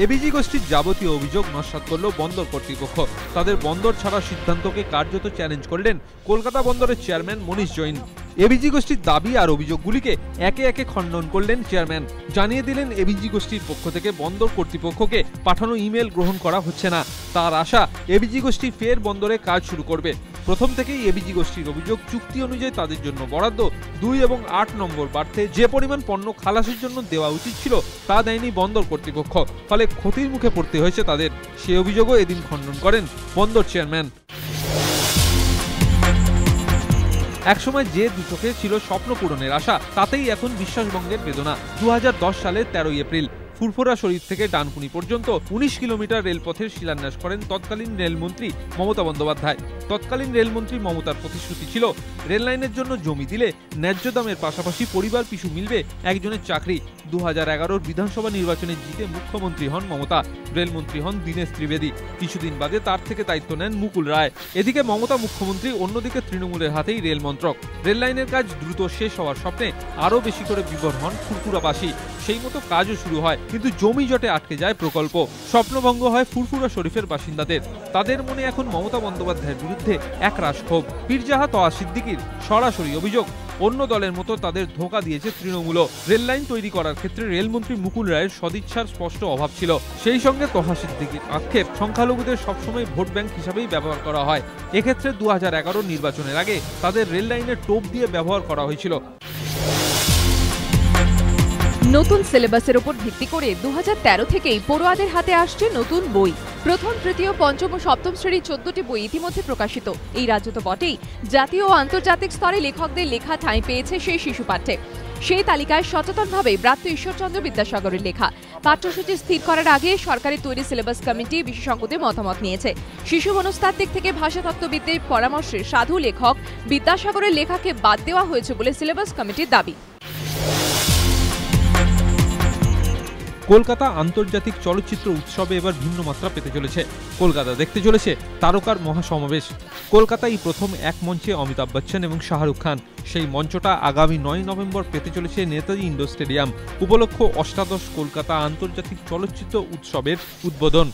ABG গোষ্ঠীর যাবতীয় অভিযোগ নস্যাৎ করল বন্দর কর্তৃপক্ষ। তাদের বন্দর ছাড়ার সিদ্ধান্তকে কার্যত চ্যালেঞ্জ করলেন কলকাতা বন্দরের চেয়ারম্যান মনীষ জৈন। এবিজি গোষ্ঠীর দাবি আর অভিযোগগুলিকে একে একে খণ্ডন করলেন চেয়ারম্যান। জানিয়ে দিলেন এবিজি গোষ্ঠীর পক্ষ থেকে বন্দর কর্তৃপক্ষকে পাঠানো ইমেল গ্রহণ করা হচ্ছে না। তার আশা এবিজি গোষ্ঠী ফের বন্দরে কাজ শুরু করবে। প্রথম থেকেই এবিজি গোষ্ঠীর অভিযোগ, চুক্তি অনুযায়ী তাদের জন্য বরাদ্দ 2 এবং 8 নম্বর বার্থে যে পরিমাণ পণ্য খালাসের জন্য দেওয়া উচিত ছিল তা দেয়নি বন্দর কর্তৃপক্ষ, ফলে ক্ষতির মুখে পড়তে হয়েছে তাদের। সে অভিযোগও এদিন খণ্ডন করেন বন্দর চেয়ারম্যান। একসময় যে দুচোখে ছিল স্বপ্ন পূরণের আশা, তাতেই এখন বিশ্বাসভঙ্গের বেদনা। 2010 সালের 13 এপ্রিল ফুরফুরা শরীফ থেকে ডানকুনি পর্যন্ত 19 কিলোমিটার রেলপথের শিলান্যাস করেন তৎকালীন রেলমন্ত্রী মমতা বন্দ্যোপাধ্যায়। তৎকালীন রেলমন্ত্রী মমতার প্রতিশ্রুতি ছিল রেল লাইনের জন্য জমি দিলে ন্যায্য দামের পাশাপাশি পরিবার পিছু মিলবে একজনের চাকরি। 2011 বিধানসভা নির্বাচনে জিতে মুখ্যমন্ত্রী হন মমতা, রেলমন্ত্রী হন দীনেশ ত্রিবেদী। কিছুদিন বাদে তার থেকে দায়িত্ব নেন মুকুল রায়। এদিকে মমতা মুখ্যমন্ত্রী, অন্যদিকে তৃণমূলের হাতেই রেল মন্ত্রক। রেল লাইনের কাজ দ্রুত শেষ হওয়ার স্বপ্নে আরও বেশি করে বিভোর হন ফুরফুরাবাসী। সেই মতো কাজও শুরু হয়, কিন্তু জমি জটে আটকে যায় প্রকল্প। স্বপ্নভঙ্গ হয় ফুরফুরা শরীফের বাসিন্দাদের। তাদের মনে এখন মমতা বন্দ্যোপাধ্যায়ের বিরুদ্ধে একরাশ ক্ষোভ। পীরজাহা তোহা সিদ্দিকীর সরাসরি অভিযোগ, অন্য দলের মতো তাদের ধোঁকা দিয়েছে তৃণমূল। রেল লাইন তৈরি করার ক্ষেত্রে রেলমন্ত্রী মুকুল রায়ের সদিচ্ছার স্পষ্ট অভাব ছিল। সেই সঙ্গে তোহা সিদ্দিকীর আক্ষেপ, সংখ্যালঘুদের সবসময় ভোট ব্যাংক হিসাবেই ব্যবহার করা হয়। এক্ষেত্রে 2011 নির্বাচনের আগে তাদের রেল লাইনের টোপ দিয়ে ব্যবহার করা হয়েছিল। নতুন সিলেবাসের উপর ভিত্তি করে 2013 থেকেই পড়ুয়াদের হাতে আসছে নতুন বই। প্রথম, তৃতীয়, পঞ্চম ও সপ্তম শ্রেণীর 14টি বই ইতিমধ্যে প্রকাশিত। এই রাজ্য তো বটেই, জাতীয় ও আন্তর্জাতিক স্তরে লেখকদের লেখা ঠাঁই পেয়েছে সেই শিশু পাঠ্যে। সেই তালিকায় সচেতনভাবে ব্রাত্য ঈশ্বরচন্দ্র বিদ্যাসাগরের লেখা। পাঠ্যসূচি স্থির করার আগে সরকারি তৈরি সিলেবাস কমিটি বিশেষজ্ঞদের মতামত নিয়েছে। শিশু মনস্তাত্ত্বিক থেকে ভাষাতত্ত্ববিদদের পরামর্শে সাধু লেখক বিদ্যাসাগরের লেখাকে বাদ দেওয়া হয়েছে বলে সিলেবাস কমিটির দাবি। কলকাতা আন্তর্জাতিক চলচ্চিত্র উৎসবে এবার ভিন্ন মাত্রা পেতে চলেছে। কলকাতা দেখতে চলেছে তারকার মহাসমাবেশ। কলকাতায় প্রথম এক মঞ্চে অমিতাভ বচ্চন এবং শাহরুখ খান। সেই মঞ্চটা আগামী 9 নভেম্বর পেতে চলেছে নেতাজি ইন্ডোর স্টেডিয়াম। উপলক্ষ 18 কলকাতা আন্তর্জাতিক চলচ্চিত্র উৎসবের উদ্বোধন।